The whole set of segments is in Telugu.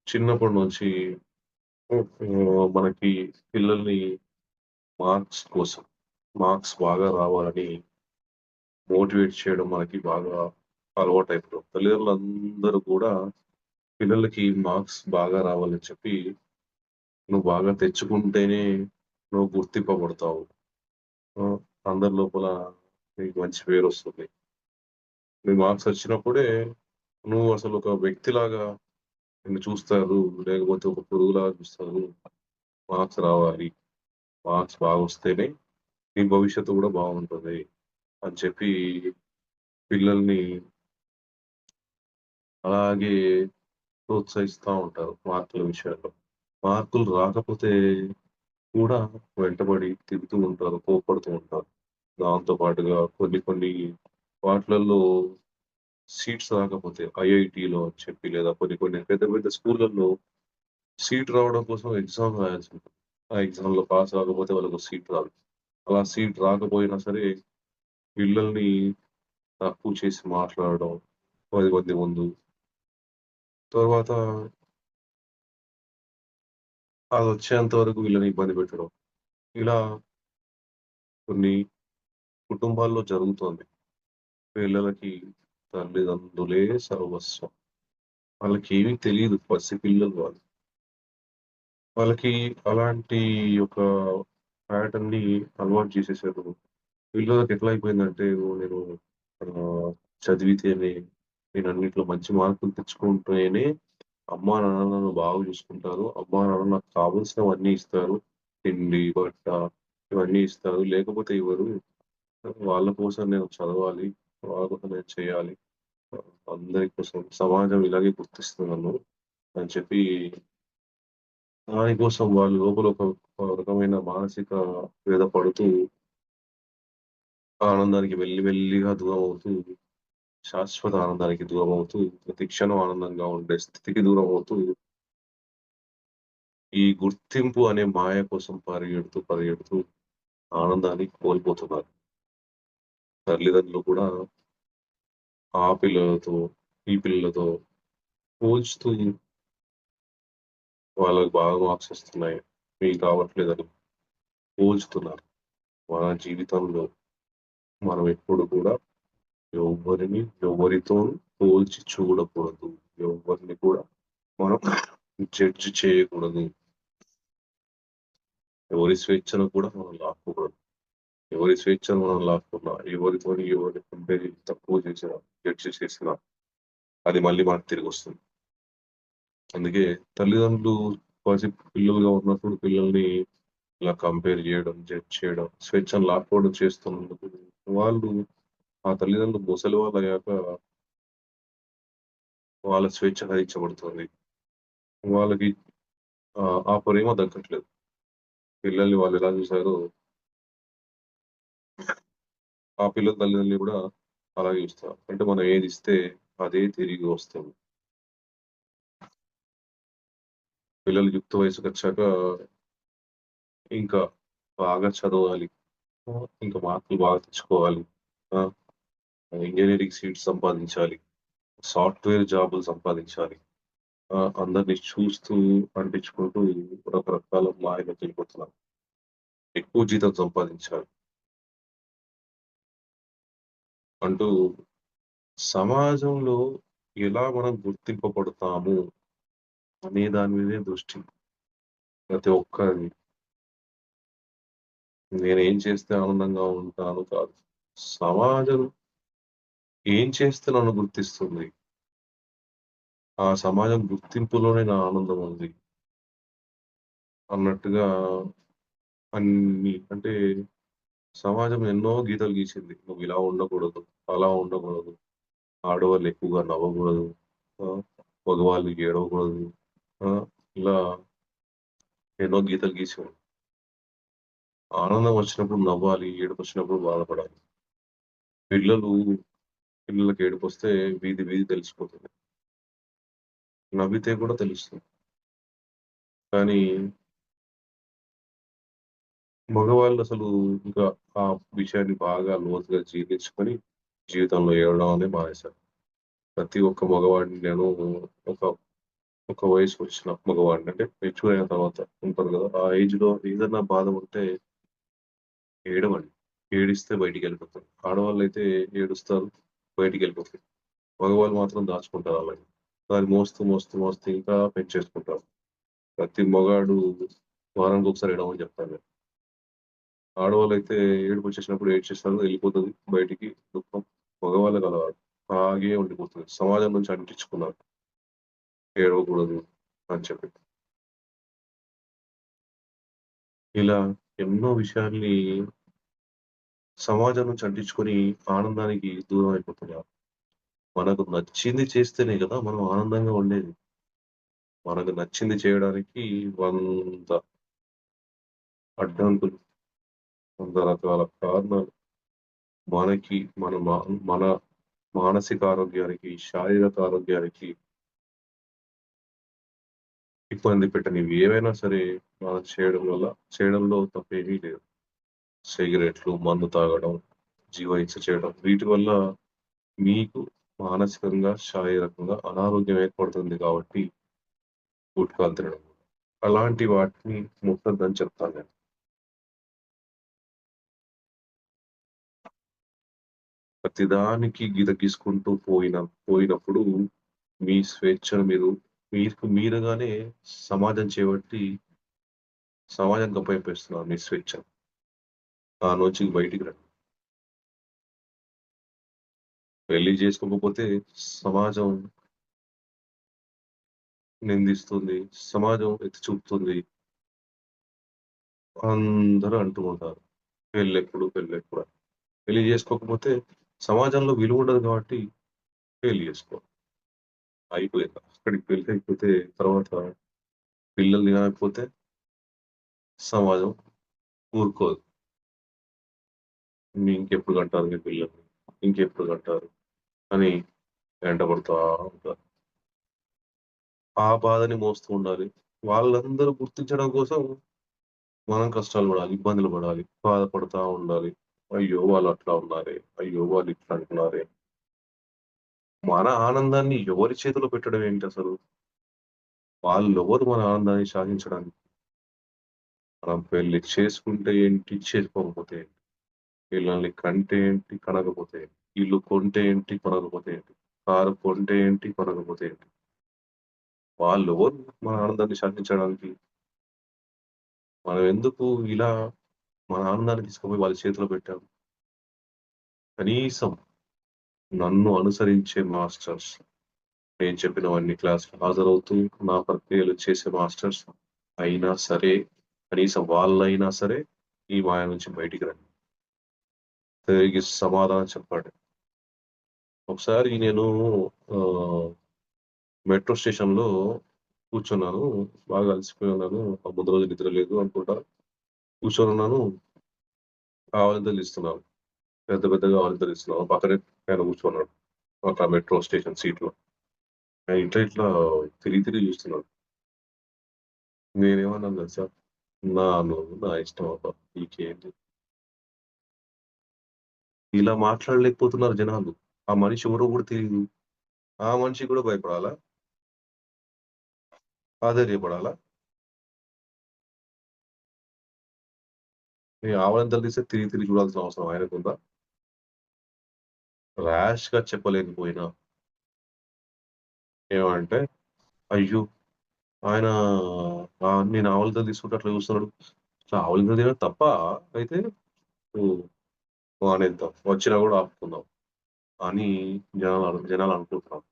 చిన్నప్పటి నుంచి మనకి పిల్లల్ని మార్క్స్ కోసం, మార్క్స్ బాగా రావాలని మోటివేట్ చేయడం మనకి బాగా అలవాటయిపోయింది. తల్లిదండ్రులందరూ కూడా పిల్లలకి మార్క్స్ బాగా రావాలని చెప్పి, "నువ్వు బాగా తెచ్చుకుంటేనే నువ్వు గుర్తింపబడతావు. ఆహ్, అందరి లోపల నీకు మంచి పేరొస్తుంది. నీ మార్క్స్ వచ్చినప్పుడే నువ్వు అసలు ఒక వ్యక్తిలాగా నిన్ను చూస్తారు. లేకపోతే ఒక పురుగులాగా చూస్తారు. మార్క్స్ రావాలి. మార్క్స్ బాగొస్తేనే నీ భవిష్యత్తు గూడా బాగుంటది" అని చెప్పి పిల్లల్ని అలాగే ప్రోత్సహిస్తా ఉంటారు మార్కుల విషయాల్లో. మార్కులు రాకపోతే కూడా వెంటబడి తిడుతూ ఉంటారు, కోప్పడుతూ ఉంటారు. దాంతో పాటుగా కొన్ని కొన్ని వాటిలల్లో సీట్స్ రాకపోతే ఐఐటీలో అని చెప్పి లేదా కొన్ని కొన్ని పెద్ద పెద్ద స్కూళ్ళల్లో సీట్ రావడం కోసం ఎగ్జామ్ రాయాల్సి ఉంటుంది. ఆ ఎగ్జామ్‌లో పాస్ కాకపోతే వాళ్ళకి సీట్ రాదు. అలా సీట్ రాకపోయినా సరే పిల్లల్ని తక్కువ చేసి మాట్లాడడం 10 మంది ముందు. తర్వాత అదొచ్చేంత వరకు వీళ్ళని ఇబ్బంది పెట్టడం. ఇలా కొన్ని కుటుంబాల్లో జరుగుతోంది. పిల్లలకి తల్లిదండ్రులే సర్వస్వం. వాళ్ళకేమీ తెలీదు పసిపిల్లలు వాళ్ళు. వాళ్ళకి అలాంటి ఒక ప్యాటర్న్‌ని అలవాటు చేసేసారు. పిల్లలకి ఎట్లా అయిపోయిందంటే నేను ఆహ్, చదివితేనే నేనన్నిట్లో మంచి మార్కులు తెచ్చుకుంటేనే అమ్మా, నాన్న నన్ను బాగా చూసుకుంటారు. అమ్మా, నాన్న నాకు కావాల్సినవన్నీ ఇస్తారు. తిండి, బట్ట ఇవన్నీ ఇస్తారు. లేకపోతే ఇవ్వరు. వాళ్ళ కోసం నేను చదవాలి. వాళ్ళ కోసం నేను చేయాలి. అందరి కోసం సమాజం ఇలాగే గుర్తిస్తుంది నన్ను అని చెప్పి దానికోసం వాళ్ళు లోపల ఒక రకమైన మానసిక వ్యధ పడుతూ ఆనందానికి మెల్లిగా దూరమవుతూ, శాశ్వత ఆనందానికి దూరమవుతూ, ప్రతి క్షణం ఆనందంగా ఉండే స్థితికి దూరమవుతూ, ఈ గుర్తింపు అనే మాయ కోసం పరిగెడుతూ ఆనందాన్ని కోల్పోతున్నారు. తల్లిదండ్రులు కూడా ఆ పిల్లలతో, ఈ పిల్లలతో పోల్చుతూ వాళ్ళకి బాగా మార్క్స్ వస్తున్నాయి. మీకు రావట్లేదని పోల్చుతున్నారు. మన జీవితంలో మనం ఎప్పుడు కూడా ఎవరితోనూ పోల్చి చూడకూడదు. ఎవ్వరిని కూడా మనం జడ్జ్ చేయకూడదు. ఎవరి స్వేచ్ఛను కూడా మనం లాక్కూడదు. ఎవరి స్వేచ్ఛను మనం లాక్కున్నా, ఎవరిని కంపేర్ చేసి తక్కువ చేసినా, జడ్జ్ చేసినా అది మళ్ళీ మనకు తిరిగొస్తుంది. అందుకే తల్లిదండ్రులు పసి పిల్లలుగా ఉన్నప్పుడు పిల్లల్ని ఇలా కంపేర్ జేయడం, జడ్జ్ చేయడం, స్వేచ్ఛను లాక్కోవడం చేస్తున్నందుకు వాళ్ళు ఆ తల్లిదండ్రులు ముసలివాళ్ళయ్యాక వాళ్ళ స్వేచ్ఛ హరించబడుతుంది. వాళ్ళకి ఆ ప్రేమ దక్కట్లేదు. పిల్లల్ని వాళ్ళెలా చూసారో ఆ పిల్లల తల్లిదండ్రులు గూడా అలాగే చూస్తారు. అంటే మనం ఏదిస్తే అదే తిరిగి వస్తుంది. పిల్లలు యుక్త వయసుకొచ్చాక ఇంకా బాగా చదవాలి. ఇంకా మార్కులు బాగా తెచ్చుకోవాలి. ఆ! ఇంజినీరింగ్ సీట్స్ సంపాదించాలి. సాఫ్ట్‌వేర్ జాబులు సంపాదించాలి. అందరిని చూస్తూ, అంటించుకుంటూ రకరకాల మాయలోకెళ్ళిపోతున్నారు. ఎక్కువ జీతం సంపాదించాలి అంటూ సమాజంలో ఎలా మనం గుర్తింపబడతాము అనే దాని మీదే దృష్టి ప్రతి ఒక్కరిది. నేనేం చేస్తే ఆనందంగా ఉంటాను కాదు. సమాజం ఏం చేస్తే నన్ను గుర్తిస్తుంది? ఆ సమాజం గుర్తింపులోనే నా ఆనందం ఉంది అన్నట్టుగా అన్ని అంటే సమాజం ఎన్నో గీతలు గీసింది. నువ్విలా ఉండకూడదు, అలా ఉండకూడదు, ఆడవాళ్ళు ఎక్కువగా నవ్వకూడదు, ఆ! మగవాళ్ళు ఏడవకూడదు. ఆ! ఇలా ఎన్నో గీతలు గీసారు. ఆనందం వచ్చినప్పుడు నవ్వాలి, ఏడుపొచ్చినప్పుడు బాధపడాలి. పిల్లలు పిల్లలకి ఏడుపొస్తే వీధి తెలిసిపోతుంది. నవ్వితే కూడా తెలుస్తుంది. కానీ మగవాళ్ళసలు ఇంకా ఆ విషయాన్ని బాగా లోతుగా జీర్ణించుకొని జీవితంలో ఏడవడం అనేది మానేశారు. ప్రతి ఒక్క మగవాడిని నేను ఒక ఒక వయసుకొచ్చిన మగవాడిని అంటే మెచ్యూర్ అయిన తర్వాత ఉంటది గదా! ఆ ఏజ్‌లో ఏదన్నా బాధ ఉంటే ఏడవండి. ఏడిస్తే బయటికెళ్ళిపోతది. ఆడవాళ్ళైతే ఏడుస్తారు, బయటికెళ్ళిపోతది. మగవాళ్ళు మాత్రం దాచుకుంటారు అలాగే. దాన్ని మోస్తూ, మోస్తూ, మోస్తూ ఇంకా పెంచేసుకుంటారు. ప్రతి మగాడు వారానికొకసారి ఏడవమని చెప్తాను నేను. ఆడవాళ్ళైతే ఏడుపొచ్చేసినప్పుడు ఏడ్చేస్తారు, ఎళ్ళిపోతది బయటికి దుఃఖం. మగవాళ్ళకి అలా అలాగే ఉండిపోతది. సమాజం నుంచి అంటించుకున్నారు. ఏడవకూడదు అని చెప్పి. ఇలా ఎన్నో విషయాల్ని సమాజం నుంచి అంటించుకొని ఆనందానికి దూరం అయిపోతున్నారు. మనకు నచ్చింది చేస్తేనే గదా! మనం ఆనందంగా ఉండేది. మనకు నచ్చింది చేయడానికి 100 అడ్డంకులు, 100 రకాల కారణాలు మనకి మన మానసిక ఆరోగ్యానికి, శారీరక ఆరోగ్యానికి ఇబ్బంది పెట్టనివి ఏవైనా సరే మనం చేయడంలో తప్పేమీ లేదు. సిగరెట్లు, మందు తాగడం, జీవహింస చేయడం వీటి వల్ల మీకు మానసికంగా, శారీరకంగా అనారోగ్యం ఏర్పడుతుంది కాబట్టి గుట్కాలు తినడం. అలాంటి వాటిని ముట్టొద్దని చెప్తాను నేను. ప్రతిదానికి గీత గీసుకుంటూ పోయినప్పుడు మీ స్వేచ్ఛను మీకు మీరుగానే సమాజం చేపట్టి సమాజానికి అప్పజెప్పేస్తున్నారు మీ స్వేచ్ఛను. దాన్నుంచి బయటికి రండి. పెళ్లి చేసుకోకపోతే సమాజం నిందిస్తుంది. సమాజం ఎత్తి చూపుతుంది. అందరూ అంటూ ఉంటారు. పెళ్ళెప్పుడు? పెళ్ళెప్పుడు? అని. పెళ్లి చేసుకోకపోతే సమాజంలో విలువ ఉండదు కాబట్టి పెళ్లి చేసుకో. అయిపోయింది. అక్కడికి పెళ్లయిపోతే తర్వాత పిల్లల్ని కనకపోతే సమాజం ఊరుకోదు. ఇంకెప్పుడు కంటారు మీ పిల్లల్ని? ఇంకెప్పుడు కంటారు? అని వెంటబడుతా ఉంటారు. ఆ బాధని మోస్తూ ఉండాలి. వాళ్ళందరూ గుర్తించడం కోసం మనం కష్టాలు పడాలి, ఇబ్బందులు పడాలి, బాధపడతా ఉండాలి. అయ్యో! వాళ్ళట్లా ఉన్నారే, అయ్యో! వాళ్ళిట్లా అంటున్నారే. మన ఆనందాన్ని ఎవరి చేతిలో పెట్టడం ఏంటసలు? వాళ్ళెవరు మన ఆనందాన్ని సాధించడానికి? మనం పెళ్లి చేసుకుంటే ఏంటి? చేసుకోకపోతే ఏంటి? పిల్లల్ని కంటే ఏంటి? కనకపోతే ఏంటి? ఇల్లు కొంటే ఏంటి? కొనకపోతే ఏంటి? కారు కొంటే ఏంటి? కొనకపోతే ఏంటి? వాళ్ళెవరు మన ఆనందాన్ని శాసించడానికి? మనం ఎందుకు ఇలా మన ఆనందాన్ని తీసుకుపోయి వాళ్ళ చేతిలో పెట్టాం? కనీసం నన్ను అనుసరించే మాస్టర్స్, నేను చెప్పినవన్నీ క్లాస్‌కి హాజరవుతూ, నా ప్రక్రియలు చేసే మాస్టర్స్ అయినా సరే, కనీసం వాళ్ళైనా సరే, ఈ మాయ నుంచి బయటికి రండి. తిరిగి సమాధానం చెప్పండి. ఒకసారి నేను ఆహ్, మెట్రో స్టేషన్‌లో కూర్చున్నాను. బాగా అలసిపోయి ఉన్నాను. ముందు రోజు నిద్ర లేదు అనుకుంటా. కూర్చొనున్నాను. ఆవలింతలు తీస్తున్నాను. పెద్ద పెద్దగా ఆవలింతలు తీస్తున్నాను. పక్కనే ఆయన కూర్చున్నాడు. ఒక మెట్రో స్టేషన్ సీట్‌లో. ఆయన ఇట్లా ఇట్లా తిరిగి తిరిగి చూస్తున్నాడు. నేనేమన్నాను తెలుసా? నా ఇష్టం అబ్బా! నీకేంటి? ఇలా మాట్లాడలేకపోతున్నారు జనాలు. ఆ మనిషి ఎవరో కూడా తెలీదు. ఆ మనిషికి కూడా భయపడాలా? ఆధైర్యపడాలా? నేను ఆవలింతలు తీస్తే తిరిగి తిరిగి చూడాల్సిన అవసరం ఆయనకుందా? ర్యాష్‌గా చెప్పలేకపోయినా ఏమంటే, అయ్యో! ఆయన నేను ఆవలింతలు తీసుకుంటే అట్లా చూస్తున్నాడు. అసలు ఆవలింతలు తీయడం తప్పా అయితే? హ్మ్. మానేద్దాం. వచ్చినా కూడా ఆపుకుందాం అని జనాలు అనుకుంటున్నారు.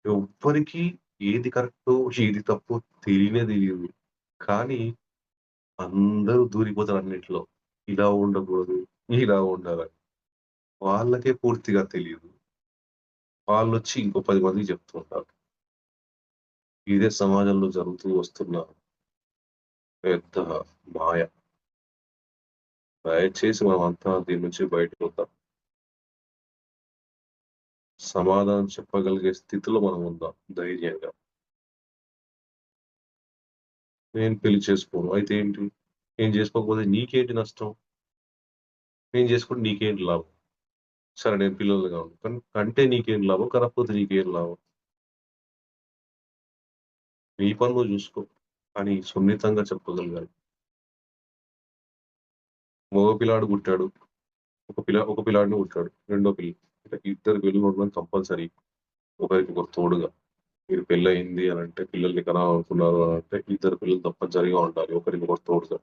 ఎవ్వరికీ ఏది కరెక్టో, ఏది తప్పో తెలియనే తెలీదు. కానీ అందరూ దూరిపోతారు అన్నిట్లో. ఇలా ఉండకూడదు, ఇలా ఉండాలని. వాళ్ళకే పూర్తిగా తెలీదు. వాళ్ళొచ్చి ఇంకో 10 మందికి చెప్తూ ఉంటారు. ఇదే సమాజంలో జరుగుతూ వస్తున్న పెద్ద మాయ. దయచేసి మనమంతా దీని నుంచి బయటకొద్దాం. సమాధానం చెప్పగలిగే స్థితిలో మనం ఉందాం ధైర్యంగా. నేను పెళ్లి చేసుకోను. అయితే ఏంటి? నేను చేసుకోకపోతే నీకేంటి నష్టం? నేను చేసుకుంటే నీకేంటి లాభం? సరే నేను పిల్లల్ని కను. కంటే నీకేం లాభం? కనకపోతే నీకేం లాభం? నీ పని నువ్వు జూసుకో అని సున్నితంగా చెప్పగలగాలి. మగ పిల్లాడు పుట్టాడు. ఒక పిల్లాడిని పుట్టాడు. రెండో పిల్ల. అంటే ఇద్దరు పిల్లలుండడం కంపల్సరీ. ఒకరికొకరు తోడుగా. మీరు పెళ్లయింది అనంటే పిల్లల్ని కనాలనుకున్నారు అనంటే ఇద్దరు పిల్లలు తప్పనిసరిగా ఉండాలి. ఒకరికొకరు తోడుగా.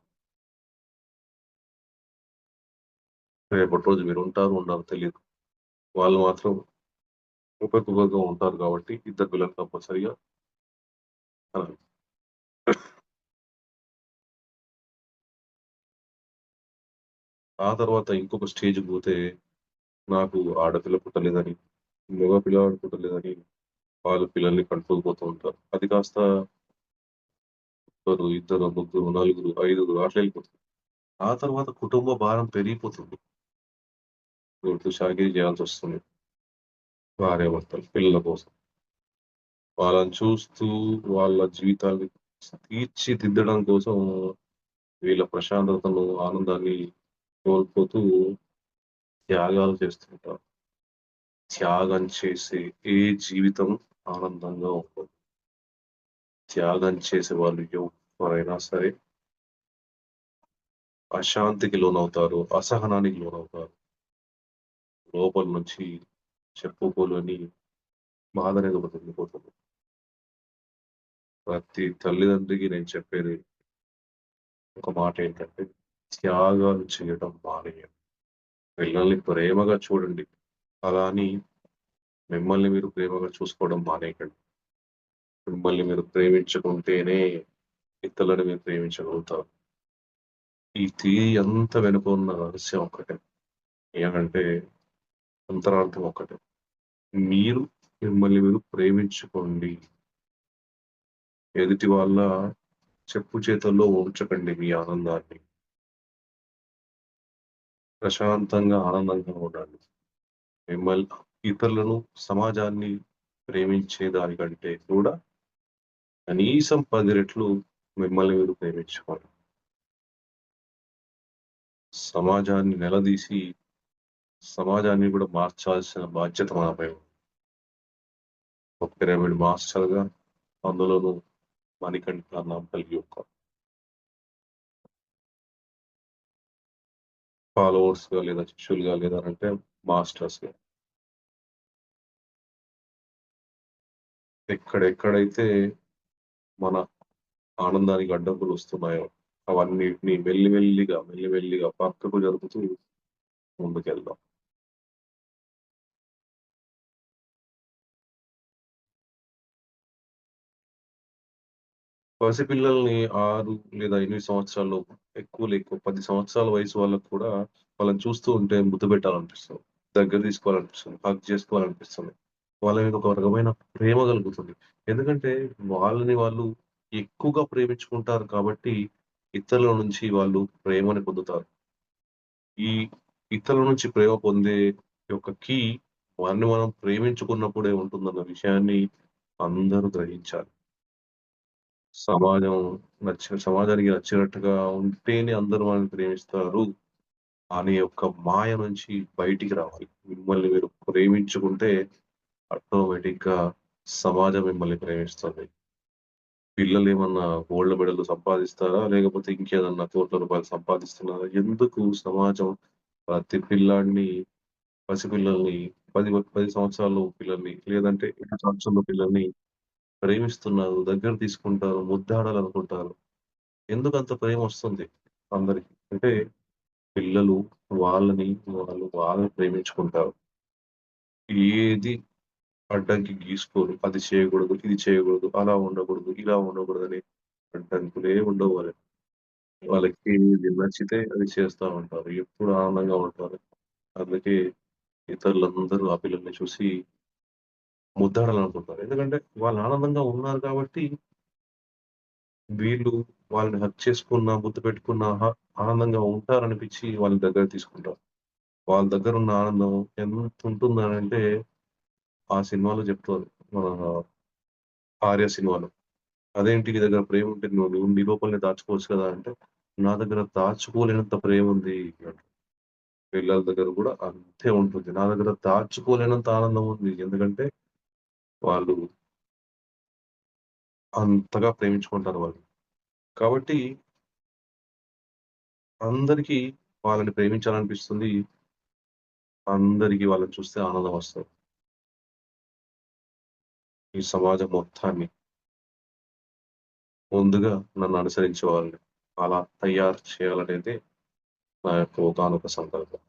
రేపటి రోజు మీరుంటారో ఉండరో తెలీదు. వాళ్ళు మాత్రం ఒకరికొకరుగా ఉంటారు కాబట్టి ఇద్దరు పిల్లలు కంపల్సరీగా కనాలి. ఆ తర్వాత ఇంకొక స్టేజ్‌కి పోతే నాకు ఆడపిల్ల పుట్టలేదని, మగ పిల్లవాడు పుట్టలేదని వాళ్ళు పిల్లల్ని కంటూ పోతూ ఉంటారు. అది కాస్త ఒకరు, ఇద్దరు, ముగ్గురు, నలుగురు, ఐదుగురు అట్లా ఎళ్ళిపోతుంది. ఆ తర్వాత కుటుంబ భారం పెరిగిపోతుంది. కోర్టు చాకిరీ చేయాల్సొస్తుంది. భార్యాభర్తలు పిల్లల కోసం. వాళ్ళని చూస్తూ వాళ్ళ జీవితాల్ని తీర్చిదిద్దడం కోసం వీళ్ళ ప్రశాంతతను, ఆనందాన్ని కోల్పోతూ త్యాగాలు చేస్తుంటారు. త్యాగం చేసే ఏ జీవితం ఆనందంగా ఉండదు. త్యాగం చేసేవాళ్ళు ఎవ్వరైనా సరే అశాంతికి లోనవుతారు. అసహనానికి లోనవుతారు. లోపల నుంచి చెప్పుకోలేని బాధనేది ఒకటి ఉండిపోతుంది. ప్రతి తల్లిదండ్రికి నేను చెప్పేది ఒక మాటేంటంటే, త్యాగాలు చేయడం మానేయండి. పిల్లల్ని ప్రేమగా చూడండి. అలా అని మిమ్మల్ని మీరు ప్రేమగా చూసుకోవడం మానేయకండి. మిమ్మల్ని మీరు ప్రేమించుకుంటేనే ఇతరులని మీరు ప్రేమించగలుగుతారు. ఈ థియరీ అంతా వెనుక ఉన్న రహస్యం ఒక్కటే. ఏమంటే అంతరార్థం ఒక్కటే. మీరు మిమ్మల్ని మీరు ప్రేమించుకోండి. ఎదుటి వాళ్ళ చెప్పు చేతల్లో ఉంచకండి మీ ఆనందాన్ని. ప్రశాంతంగా, ఆనందంగా ఉండండి. ఇతరులను, సమాజాన్ని ప్రేమించే దానికంటే కూడా కనీసం 10 రెట్లు మిమ్మల్ని మీరు ప్రేమించుకోండి. సమాజాన్ని నిలదీసి, సమాజాన్ని కూడా మార్చాల్సిన బాధ్యత మనపై ఉంది. ఒక పిరమిడ్ మాస్టర్‌గా అందులోనూ మణికంఠ నాంపల్లి యొక్క ఫాలోవర్స్‌గా లేదా శిష్యులుగా లేదనంటే మాస్టర్స్‌గా ఎక్కడెక్కడైతే మన ఆనందానికి అడ్డంకులొస్తున్నాయో అవన్నిటిని మెల్లిమెల్లిగా పక్కకు జరుపుతూ ముందుకెళ్దాం. పసిపిల్లల్ని 6 లేదా 8 సంవత్సరాల్లోపు ఎక్కువ 10 సంవత్సరాల వయసు వాళ్ళకి కూడా వాళ్ళని చూస్తూ ఉంటే ముద్దు పెట్టాలనిపిస్తుంది. దగ్గర తీసుకోవాలనిపిస్తుంది. హగ్ చేసుకోవాలనిపిస్తుంది. వాళ్ళ మీద ఒక రకమైన ప్రేమ కలుగుతుంది. ఎందుకంటే వాళ్ళని వాళ్ళు ఎక్కువగా ప్రేమించుకుంటారు కాబట్టి ఇతరుల నుంచి వాళ్ళు ప్రేమని పొందుతారు. ఈ ఇతరుల నుంచి ప్రేమ పొందే యొక్క కీ మనల్ని మనం ప్రేమించుకున్నప్పుడే ఉంటుందన్న విషయాన్ని అందరూ గ్రహించాలి. సమాజానికి నచ్చినట్టుగా ఉంటేనే అందరూ మనల్ని ప్రేమిస్తారు అనే ఒక మాయ నుంచి బయటికి రావాలి. మిమ్మల్ని మీరు ప్రేమించుకుంటే ఆటోమేటిక్‌గా సమాజం మిమ్మల్ని ప్రేమిస్తుంది. పిల్లలేమన్నా గోల్డ్ మెడల్‌లు సంపాదిస్తారా? లేకపోతే ఇంకేదన్నా కోట్ల రూపాయలు సంపాదిస్తున్నారా? ఎందుకు సమాజం ప్రతి పిల్లాడిని, పసిపిల్లల్ని 10 సంవత్సరాల పిల్లల్ని లేదంటే 7 సంవత్సరాల పిల్లల్ని ప్రేమిస్తున్నారు. దగ్గర తీసుకుంటారు. ముద్దాడాలనుకుంటారు. ఎందుకంత ప్రేమొస్తుంది అందరికి? అంటే పిల్లలు వాళ్ళని వాళ్ళు ప్రేమించుకుంటారు. ఏది అడ్డంకి గీసుకోరు. అది చేయకూడదు, ఇది చేయకూడదు, అలా ఉండకూడదు, ఇలా ఉండకూడదని అడ్డంకులే ఉండవు వాళ్ళకి. వాళ్ళకి ఏది నచ్చితే అది చేస్తా ఉంటారు. ఎప్పుడు ఆనందంగా ఉంటారు. అందుకే ఇతరులందరూ ఆ పిల్లల్ని చూసి ముద్దాడాలనుకుంటారు. ఎందుకంటే వాళ్ళు ఆనందంగా ఉన్నారు కాబట్టి వీళ్ళు వాళ్ళని హగ్ చేసుకున్నా, ముద్దు పెట్టుకున్నా ఆనందంగా ఉంటారనిపిచ్చి వాళ్ళని దగ్గరకి తీసుకుంటారు. వాళ్ళ దగ్గరున్న ఆనందం ఎంతుంటుందనంటే ఆ సినిమాలో చెప్తారు. మన 'ఆర్య' సినిమాలో. "అదేంటి నీ దగ్గర ప్రేముంటే నువ్వు నీ లోపలనే దాచుకోవచ్చు కదా!" అంటే, "నా దగ్గర దాచుకోలేనంత ప్రేముంది" అంటాడు. పిల్లల దగ్గర కూడా అంతే ఉంటుంది. నా దగ్గర దాచుకోలేనంత ఆనందం ఉంది. ఎందుకంటే వాళ్ళు అంతగా ప్రేమించుకుంటారు వాళ్ళు. కాబట్టి అందరికీ వాళ్ళని ప్రేమించాలనిపిస్తుంది. అందరికి వాళ్ళని చూస్తే ఆనందం వస్తది. ఈ సమాజం మొత్తాన్ని ముందుగా నన్ను అనుసరించే వాళ్ళని అలా తయారు చేయాలనేదే నా యొక్క ఒకానొక సంకల్పం.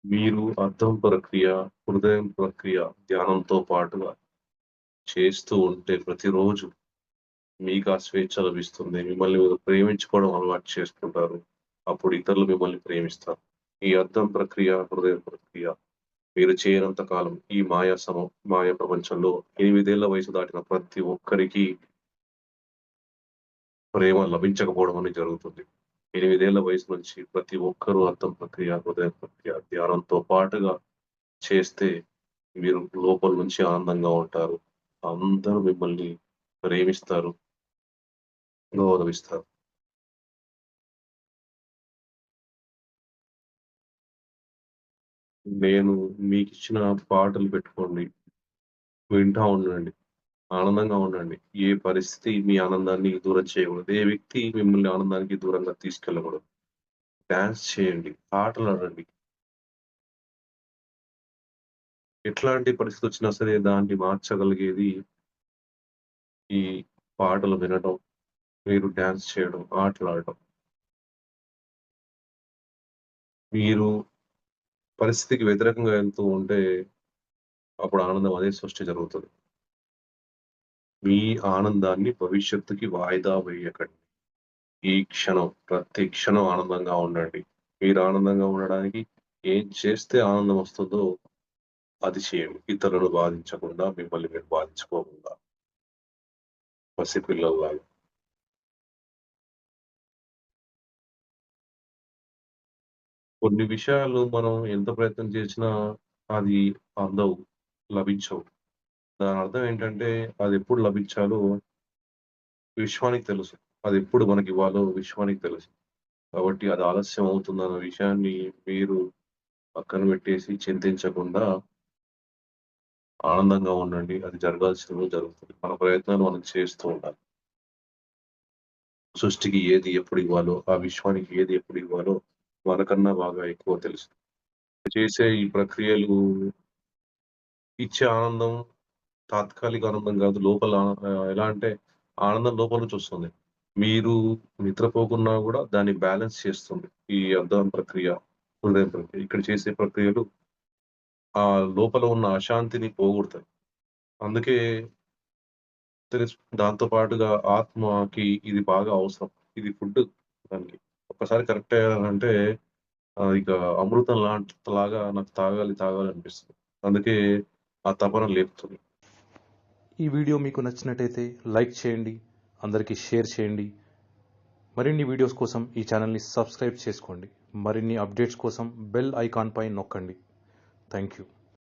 మీరు అర్థం ప్రక్రియ, హృదయం ప్రక్రియ ధ్యానంతో పాటుగా చేస్తూ ఉంటే ప్రతిరోజు మీకు ఆ స్వేచ్ఛ లభిస్తుంది. మిమ్మల్ని మీరు ప్రేమించుకోవడం అలవాటు చేసుకుంటారు. అప్పుడు ఇతరులు మిమ్మల్ని ప్రేమిస్తారు. ఈ అర్థం ప్రక్రియ, హృదయం ప్రక్రియ మీరు చేయనంత కాలం ఈ మాయా ప్రపంచంలో 8 ఏళ్ల వయసు దాటిన ప్రతి ఒక్కరికి ప్రేమ లభించకపోవడం అనేది జరుగుతుంది. 8 ఏళ్ల వయసు నుంచి ప్రతి ఒక్కరూ అర్థం ప్రక్రియ, హృదయ ప్రక్రియ ధ్యానంతో పాటుగా చేస్తే మీరు లోపల నుంచి ఆనందంగా ఉంటారు. అందరూ మిమ్మల్ని ప్రేమిస్తారు, గౌరవిస్తారు. నేను మీకిచ్చిన పాటలు పెట్టుకోండి. వింటా ఉండండి. ఆనందంగా ఉండండి. ఏ పరిస్థితి మీ ఆనందాన్ని దూరం చేయకూడదు. ఏ వ్యక్తి మిమ్మల్ని ఆనందానికి దూరంగా తీసుకెళ్ళకూడదు. డాన్స్ చేయండి. ఆటలాడండి. ఎట్లాంటి పరిస్థితొచ్చినా సరే దాన్ని మార్చగలిగేది ఈ పాటలు వినడం, మీరు డాన్స్ చేయడం, ఆటలాడటం. మీరు పరిస్థితికి వ్యతిరేకంగా వెళ్తూ ఉంటే అప్పుడు ఆనందం అదే సృష్టి జరుగుతది. మీ ఆనందాన్ని భవిష్యత్తుకి వాయిదా వేయకండి. ఈ క్షణం, ప్రతి క్షణం ఆనందంగా ఉండండి. మీరు ఆనందంగా ఉండడానికి ఏం చేస్తే ఆనందం వస్తుందో అది చేయండి. ఇతరులను బాధించకుండా, మిమ్మల్ని మీరు బాధించుకోకుండా పసిపిల్లల్లాగా. కొన్ని విషయాలు మనం ఎంత ప్రయత్నం చేసినా అది అందవు, లభించవు. దానర్థం ఏంటంటే అదెప్పుడు లభించాలో విశ్వానికి తెలుసు. అదెప్పుడు మనకివ్వాలో విశ్వానికి తెలుసు. కాబట్టి అది ఆలస్యం అవుతుందన్న విషయాన్ని మీరు పక్కన పెట్టేసి చింతించకుండా ఆనందంగా ఉండండి. అది జరగాల్సినప్పుడు జరుగుతుంది. మన ప్రయత్నాలు మనం చేస్తూ ఉండాలి. సృష్టికి ఏది ఎప్పుడివ్వాలో, ఆ విశ్వానికి ఏది ఎప్పుడివ్వాలో మనకన్నా బాగా ఎక్కువ తెలుసు. చేసే ఈ ప్రక్రియలు ఇచ్చే ఆనందం తాత్కాలిక ఆనందం గాదు. లోపల ఎలా అంటే ఆనందం లోపల నుంచొస్తుంది. మీరు నిద్రపోకున్నా గూడా దాన్ని బ్యాలెన్స్ చేస్తుంది. ఈ అర్థం ప్రక్రియ, హృదయం ప్రక్రియ. ఇక్కడ చేసే ప్రక్రియలు ఆ లోపల ఉన్న అశాంతిని పోగొడతాయి. అందుకే దాంతో పాటుగా ఆత్మకి ఇది బాగా అవసరం. ఇది ఫుడ్డు దానికి. ఒక్కసారి కరెక్ట్ అయ్యానంటే ఇక అమృతం లాగా నాకు తాగాలి, తాగాలి అనిపిస్తుంది. అందుకే ఆ తపన లేపుతుంది. ఈ వీడియో మీకు నచ్చినట్టయితే లైక్ చేయండి, అందరికీ షేర్ చేయండి. మరిన్ని వీడియోస్ కోసం ఈ ఛానల్ని సబ్స్క్రైబ్ చేసుకోండి. మరిన్ని అప్డేట్స్ కోసం బెల్ ఐకాన్ పై నొక్కండి. Thank you.